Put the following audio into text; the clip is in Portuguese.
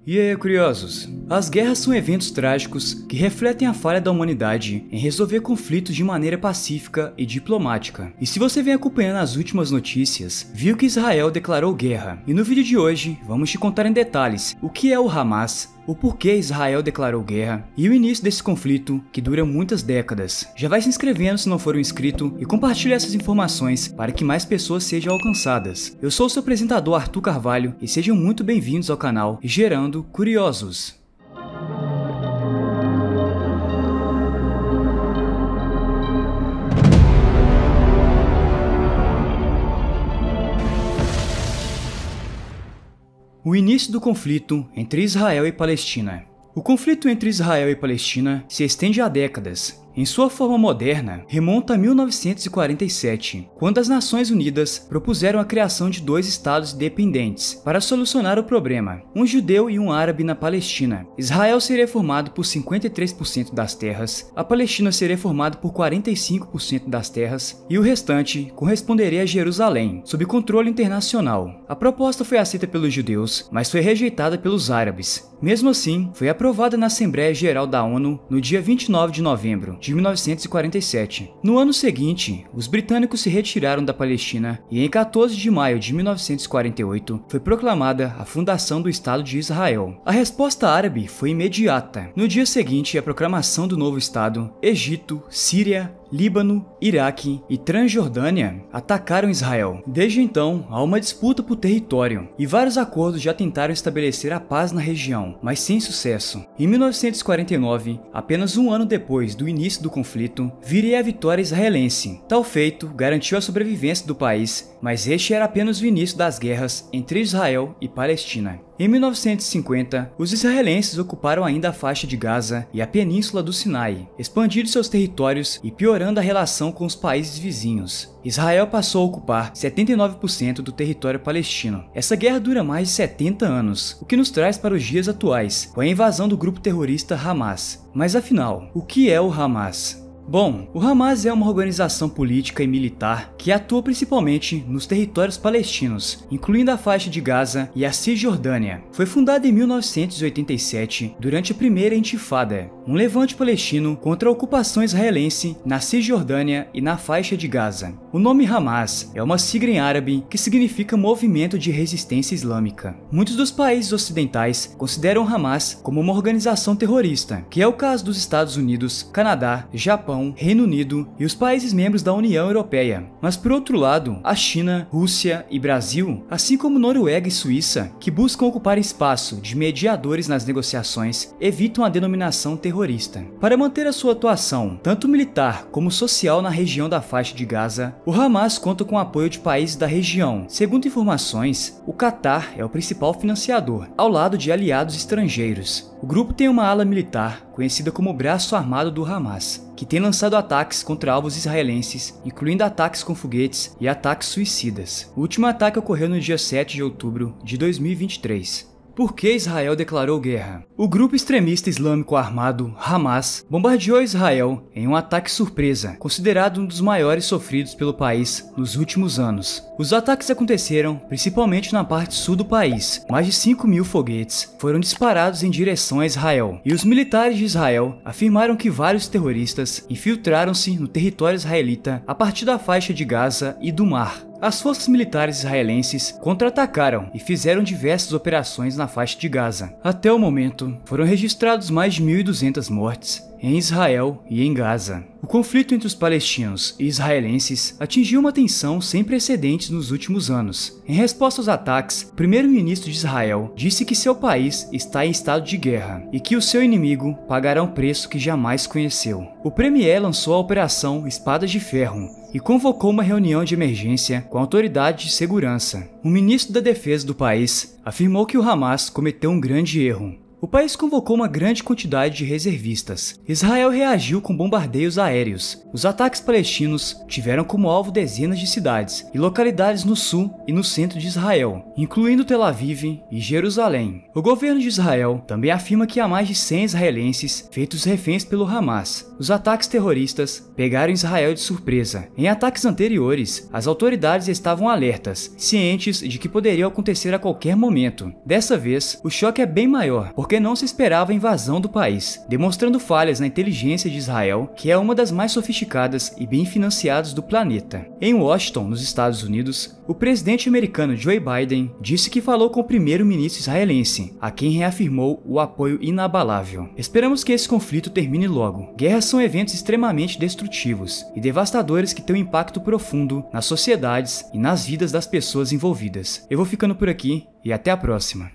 E aí, curiosos? As guerras são eventos trágicos que refletem a falha da humanidade em resolver conflitos de maneira pacífica e diplomática. E se você vem acompanhando as últimas notícias, viu que Israel declarou guerra. E no vídeo de hoje, vamos te contar em detalhes o que é o Hamas, o porquê Israel declarou guerra e o início desse conflito que dura muitas décadas. Já vai se inscrevendo se não for um inscrito e compartilhe essas informações para que mais pessoas sejam alcançadas. Eu sou o seu apresentador Arthur Carvalho e sejam muito bem-vindos ao canal Gerando Curiosos. O início do conflito entre Israel e Palestina. O conflito entre Israel e Palestina se estende há décadas. Em sua forma moderna, remonta a 1947, quando as Nações Unidas propuseram a criação de dois estados independentes para solucionar o problema, um judeu e um árabe na Palestina. Israel seria formado por 53% das terras, a Palestina seria formada por 45% das terras e o restante corresponderia a Jerusalém, sob controle internacional. A proposta foi aceita pelos judeus, mas foi rejeitada pelos árabes. Mesmo assim, foi aprovada na Assembleia Geral da ONU no dia 29 de novembro de 1947. No ano seguinte, os britânicos se retiraram da Palestina e em 14 de maio de 1948 foi proclamada a fundação do Estado de Israel. A resposta árabe foi imediata. No dia seguinte à proclamação do novo Estado, Egito, Síria, Líbano, Iraque e Transjordânia atacaram Israel. Desde então, há uma disputa por território e vários acordos já tentaram estabelecer a paz na região, mas sem sucesso. Em 1949, apenas um ano depois do início do conflito, viria a vitória israelense. Tal feito garantiu a sobrevivência do país, mas este era apenas o início das guerras entre Israel e Palestina. Em 1950, os israelenses ocuparam ainda a faixa de Gaza e a península do Sinai, expandindo seus territórios e piorando a relação com os países vizinhos. Israel passou a ocupar 79% do território palestino. Essa guerra dura mais de 70 anos, o que nos traz para os dias atuais, com a invasão do grupo terrorista Hamas. Mas afinal, o que é o Hamas? Bom, o Hamas é uma organização política e militar que atua principalmente nos territórios palestinos, incluindo a faixa de Gaza e a Cisjordânia. Foi fundada em 1987, durante a primeira Intifada, um levante palestino contra a ocupação israelense na Cisjordânia e na faixa de Gaza. O nome Hamas é uma sigla em árabe que significa Movimento de Resistência Islâmica. Muitos dos países ocidentais consideram o Hamas como uma organização terrorista, que é o caso dos Estados Unidos, Canadá, Japão, Reino Unido e os países membros da União Europeia. Mas por outro lado, a China, Rússia e Brasil, assim como Noruega e Suíça, que buscam ocupar espaço de mediadores nas negociações, evitam a denominação terrorista. Para manter a sua atuação, tanto militar como social na região da faixa de Gaza, o Hamas conta com o apoio de países da região. Segundo informações, o Catar é o principal financiador, ao lado de aliados estrangeiros. O grupo tem uma ala militar, conhecida como Braço Armado do Hamas, que tem lançado ataques contra alvos israelenses, incluindo ataques com foguetes e ataques suicidas. O último ataque ocorreu no dia 7 de outubro de 2023. Por que Israel declarou guerra? O grupo extremista islâmico armado Hamas bombardeou Israel em um ataque surpresa, considerado um dos maiores sofridos pelo país nos últimos anos. Os ataques aconteceram principalmente na parte sul do país. Mais de 5.000 foguetes foram disparados em direção a Israel, e os militares de Israel afirmaram que vários terroristas infiltraram-se no território israelita a partir da faixa de Gaza e do mar. As forças militares israelenses contra-atacaram e fizeram diversas operações na faixa de Gaza. Até o momento, foram registrados mais de 1.200 mortes em Israel e em Gaza. O conflito entre os palestinos e israelenses atingiu uma tensão sem precedentes nos últimos anos. Em resposta aos ataques, o primeiro-ministro de Israel disse que seu país está em estado de guerra e que o seu inimigo pagará um preço que jamais conheceu. O premier lançou a Operação Espadas de Ferro e convocou uma reunião de emergência com a autoridade de segurança. O ministro da Defesa do país afirmou que o Hamas cometeu um grande erro. O país convocou uma grande quantidade de reservistas. Israel reagiu com bombardeios aéreos. Os ataques palestinos tiveram como alvo dezenas de cidades e localidades no sul e no centro de Israel, incluindo Tel Aviv e Jerusalém. O governo de Israel também afirma que há mais de 100 israelenses feitos reféns pelo Hamas. Os ataques terroristas pegaram Israel de surpresa. Em ataques anteriores, as autoridades estavam alertas, cientes de que poderia acontecer a qualquer momento. Dessa vez, o choque é bem maior, porque não se esperava a invasão do país, demonstrando falhas na inteligência de Israel, que é uma das mais sofisticadas e bem financiadas do planeta. Em Washington, nos Estados Unidos, o presidente americano Joe Biden disse que falou com o primeiro-ministro israelense, a quem reafirmou o apoio inabalável. Esperamos que esse conflito termine logo. Guerras são eventos extremamente destrutivos e devastadores que têm um impacto profundo nas sociedades e nas vidas das pessoas envolvidas. Eu vou ficando por aqui e até a próxima.